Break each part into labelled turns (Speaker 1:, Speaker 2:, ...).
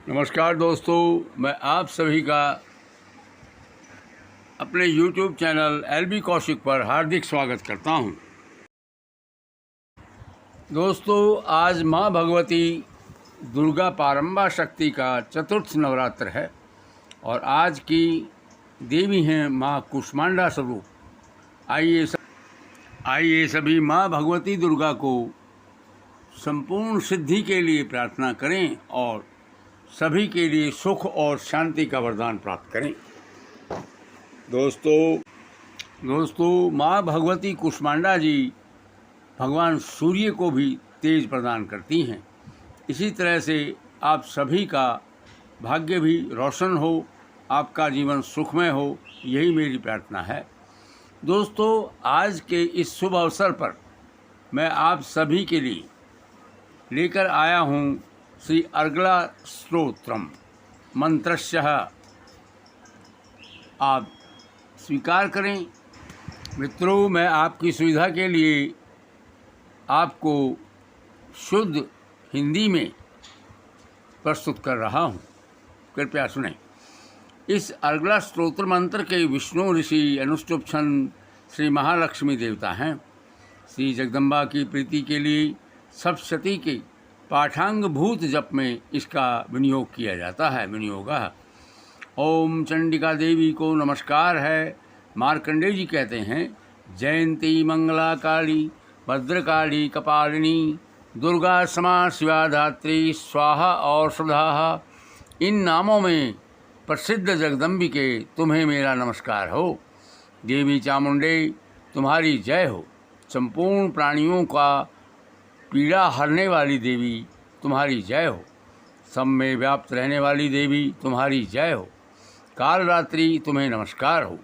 Speaker 1: नमस्कार दोस्तों, मैं आप सभी का अपने YouTube चैनल एलबी कौशिक पर हार्दिक स्वागत करता हूं। दोस्तों, आज माँ भगवती दुर्गा पारंबा शक्ति का चतुर्थ नवरात्र है और आज की देवी हैं माँ कुष्मांडा स्वरूप। आइए सभी माँ भगवती दुर्गा को संपूर्ण सिद्धि के लिए प्रार्थना करें और सभी के लिए सुख और शांति का वरदान प्राप्त करें। दोस्तों माँ भगवती कुष्मांडा जी भगवान सूर्य को भी तेज प्रदान करती हैं। इसी तरह से आप सभी का भाग्य भी रोशन हो, आपका जीवन सुखमय हो, यही मेरी प्रार्थना है। दोस्तों, आज के इस शुभ अवसर पर मैं आप सभी के लिए लेकर आया हूँ श्री अर्गला स्तोत्रम मंत्रस्यः। आप स्वीकार करें। मित्रों, मैं आपकी सुविधा के लिए आपको शुद्ध हिंदी में प्रस्तुत कर रहा हूँ, कृपया सुनें। इस अर्गला स्तोत्र मंत्र के विष्णु ऋषि अनुष्टुप छंद श्री महालक्ष्मी देवता हैं। श्री जगदम्बा की प्रीति के लिए सप्तशती के पाठांग भूत जप में इसका विनियोग किया जाता है। ओम चंडिका देवी को नमस्कार है। मार्कंडेय जी कहते हैं, जयंती मंगला काली भद्रकाली कपालिनी दुर्गा समा शिवा धात्री स्वाहा और श्रद्धा। इन नामों में प्रसिद्ध जगदम्बिके तुम्हें मेरा नमस्कार हो। देवी चामुंडे तुम्हारी जय हो। संपूर्ण प्राणियों का पीड़ा हरने वाली देवी तुम्हारी जय हो। सब में व्याप्त रहने वाली देवी तुम्हारी जय हो। कालरात्रि तुम्हें नमस्कार हो।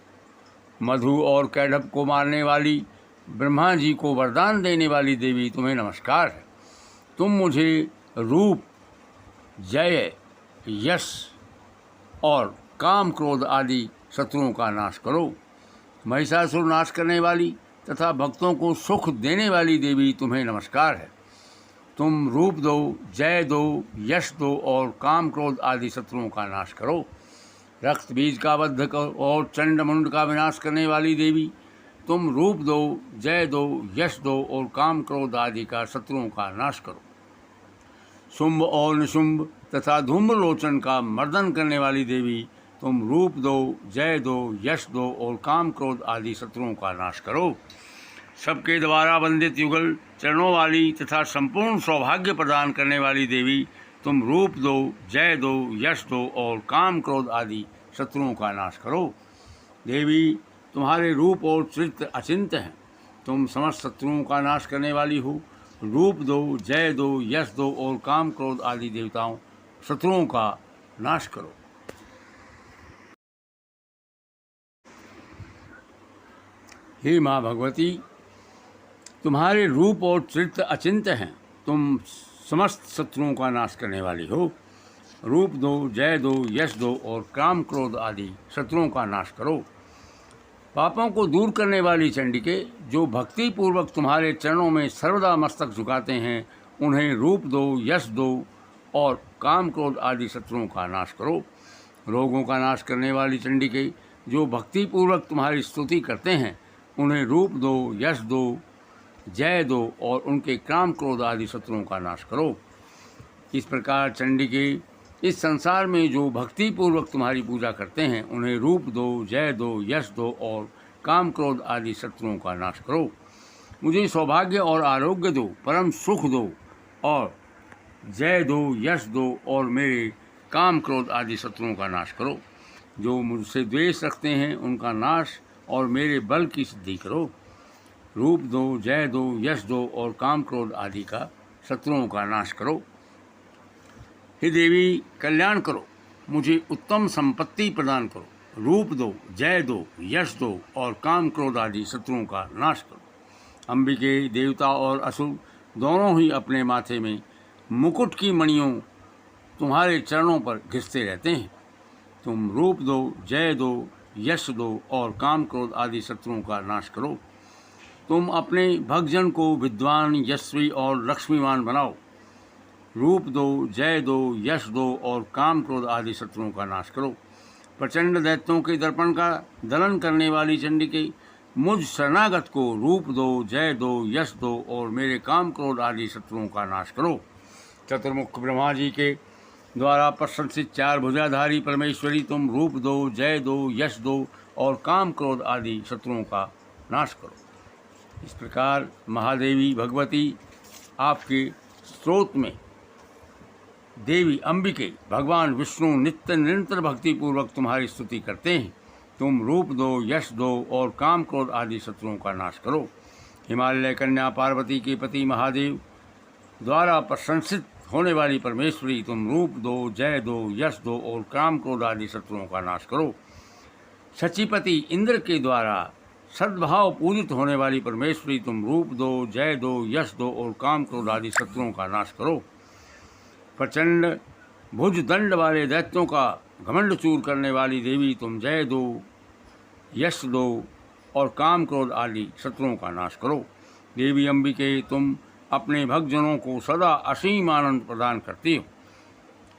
Speaker 1: मधु और कैढ़व को मारने वाली ब्रह्मा जी को वरदान देने वाली देवी तुम्हें नमस्कार है। तुम मुझे रूप, जय, यश और काम क्रोध आदि शत्रुओं का नाश करो। महिषासुर नाश करने वाली तथा भक्तों को सुख देने वाली देवी तुम्हें नमस्कार है। तुम रूप दो, जय दो, यश दो और काम क्रोध आदि शत्रुओं का नाश करो। रक्त बीज का वध करो और चंड मुंड का विनाश करने वाली देवी तुम रूप दो, जय दो, यश दो और काम क्रोध आदि का शत्रुओं का नाश करो। शुंभ और निशुंभ तथा धूम्रलोचन का मर्दन करने वाली देवी तुम रूप दो, जय दो, यश दो और काम क्रोध आदि शत्रुओं का नाश करो। सबके द्वारा वंदित युगल चरणों वाली तथा संपूर्ण सौभाग्य प्रदान करने वाली देवी तुम रूप दो, जय दो, यश दो और काम क्रोध आदि शत्रुओं का नाश करो। देवी, तुम्हारे रूप और चरित्र अचिंत्य हैं। तुम समस्त शत्रुओं का नाश करने वाली हो। रूप दो, जय दो, यश दो और काम क्रोध आदि देवताओं शत्रुओं का नाश करो। हे माँ भगवती, तुम्हारे रूप और चरित्र अचिंत्य हैं। तुम समस्त शत्रुओं का नाश करने वाली हो। रूप दो, जय दो, यश दो और काम क्रोध आदि शत्रुओं का नाश करो। पापों को दूर करने वाली चंडिके, जो भक्ति पूर्वक तुम्हारे चरणों में सर्वदा मस्तक झुकाते हैं, उन्हें रूप दो, यश दो और काम क्रोध आदि शत्रुओं का नाश करो। रोगों का नाश करने वाली चंडिके, जो भक्ति पूर्वक तुम्हारी स्तुति करते हैं, उन्हें रूप दो, यश दो, जय दो और उनके काम क्रोध आदि शत्रुओं का नाश करो। इस प्रकार चंडिके, इस संसार में जो भक्ति पूर्वक तुम्हारी पूजा करते हैं, उन्हें रूप दो, जय दो, यश दो और काम क्रोध आदि शत्रुओं का नाश करो। मुझे सौभाग्य और आरोग्य दो, परम सुख दो और जय दो, यश दो और मेरे काम क्रोध आदि शत्रुओं का नाश करो। जो मुझसे द्वेष रखते हैं, उनका नाश और मेरे बल की सिद्धि करो। रूप दो, जय दो, यश दो और काम क्रोध आदि का शत्रुओं का नाश करो। हे देवी, कल्याण करो, मुझे उत्तम संपत्ति प्रदान करो। रूप दो, जय दो, यश दो और काम क्रोध आदि शत्रुओं का नाश करो। अंबिके, देवता और असुर दोनों ही अपने माथे में मुकुट की मणियों तुम्हारे चरणों पर घिसते रहते हैं। तुम रूप दो, जय दो, यश दो और काम क्रोध आदि शत्रुओं का नाश करो। तुम अपने भक्तजन को विद्वान, यशस्वी और लक्ष्मीवान बनाओ। रूप दो, जय दो, यश दो और काम क्रोध आदि शत्रुओं का नाश करो। प्रचंड दैत्यों के दर्पण का दलन करने वाली चंडिके, मुझ शरणागत को रूप दो, जय दो, यश दो और मेरे काम क्रोध आदि शत्रुओं का नाश करो। चतुर्मुख ब्रह्मा जी के द्वारा प्रशंसित चार भुजाधारी परमेश्वरी, तुम रूप दो, जय दो, यश दो और काम क्रोध आदि शत्रुओं का नाश करो। इस प्रकार महादेवी भगवती आपके स्त्रोत में देवी अंबिके भगवान विष्णु नित्य निरंतर भक्तिपूर्वक तुम्हारी स्तुति करते हैं। तुम रूप दो, यश दो और काम क्रोध आदि शत्रुओं का नाश करो। हिमालय कन्या पार्वती के पति महादेव द्वारा प्रशंसित होने वाली परमेश्वरी, तुम रूप दो, जय दो, यश दो और काम क्रोध आदि शत्रुओं का नाश करो। शचीपति इंद्र के द्वारा सद्भाव पूजित होने वाली परमेश्वरी, तुम रूप दो, जय दो, यश दो और काम क्रोध आदि शत्रुओं का नाश करो। प्रचंड भुज दंड वाले दैत्यों का घमंड चूर करने वाली देवी, तुम जय दो, यश दो और काम क्रोध आदि शत्रुओं का नाश करो। देवी अंबिके, तुम अपने भक्तजनों को सदा असीम आनंद प्रदान करती हो।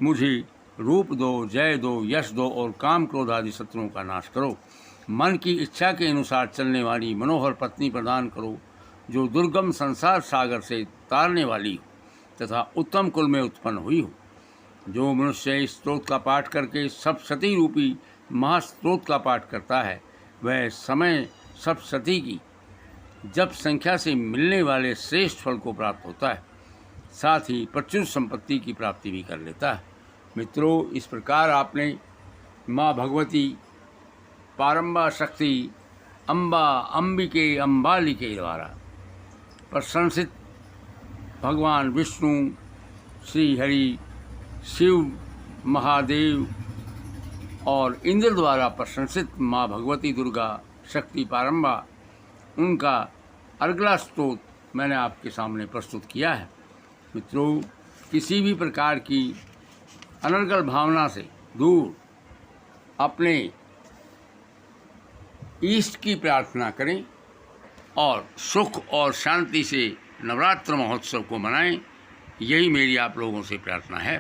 Speaker 1: मुझे रूप दो, जय दो, यश दो और काम क्रोध आदि शत्रुओं का नाश करो। मन की इच्छा के अनुसार चलने वाली मनोहर पत्नी प्रदान करो, जो दुर्गम संसार सागर से तारने वाली हो तथा उत्तम कुल में उत्पन्न हुई हो। जो मनुष्य इस स्तोत्र का पाठ करके सप्तशती रूपी महास्तोत्र का पाठ करता है, वह समय सप्तशती की जप संख्या से मिलने वाले श्रेष्ठ फल को प्राप्त होता है, साथ ही प्रचुर संपत्ति की प्राप्ति भी कर लेता है। मित्रों, इस प्रकार आपने माँ भगवती पारंबा शक्ति अम्बा अंबिके अम्बालिके द्वारा प्रशंसित भगवान विष्णु, श्री हरि, शिव, महादेव और इंद्र द्वारा प्रशंसित माँ भगवती दुर्गा शक्ति पारंबा, उनका अर्गला स्तोत्र मैंने आपके सामने प्रस्तुत किया है। मित्रों, किसी भी प्रकार की अनर्गल भावना से दूर अपने ईष्ट की प्रार्थना करें और सुख और शांति से नवरात्र महोत्सव को मनाएं। यही मेरी आप लोगों से प्रार्थना है।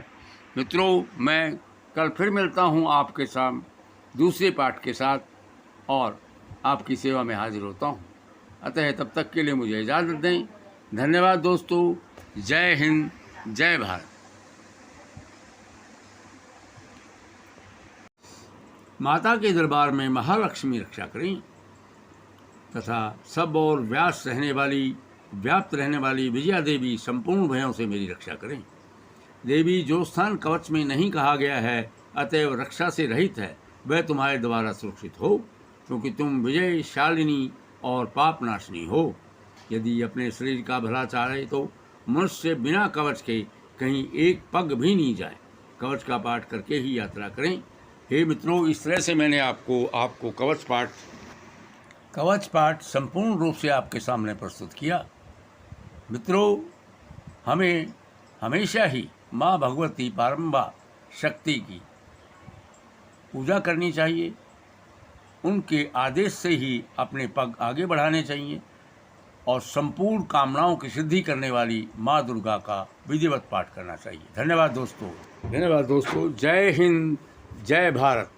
Speaker 1: मित्रों, मैं कल फिर मिलता हूं आपके साथ दूसरे पाठ के साथ और आपकी सेवा में हाजिर होता हूं। अतः तब तक के लिए मुझे इजाज़त दें। धन्यवाद दोस्तों। जय हिंद, जय भारत। माता के दरबार में महालक्ष्मी रक्षा करें तथा सब और व्याप्त रहने वाली विजया देवी संपूर्ण भयों से मेरी रक्षा करें। देवी, जो स्थान कवच में नहीं कहा गया है अतएव रक्षा से रहित है, वह तुम्हारे द्वारा सुरक्षित हो, क्योंकि तुम विजयशालिनी और पापनाशिनी हो। यदि अपने शरीर का भला चाहे तो मनुष्य बिना कवच के कहीं एक पग भी नहीं जाए। कवच का पाठ करके ही यात्रा करें। हे मित्रों, इस तरह से मैंने आपको कवच पाठ संपूर्ण रूप से आपके सामने प्रस्तुत किया। मित्रों, हमें हमेशा ही माँ भगवती पारंबा शक्ति की पूजा करनी चाहिए। उनके आदेश से ही अपने पग आगे बढ़ाने चाहिए और संपूर्ण कामनाओं की सिद्धि करने वाली माँ दुर्गा का विधिवत पाठ करना चाहिए। धन्यवाद दोस्तों। जय हिंद, जय भारत।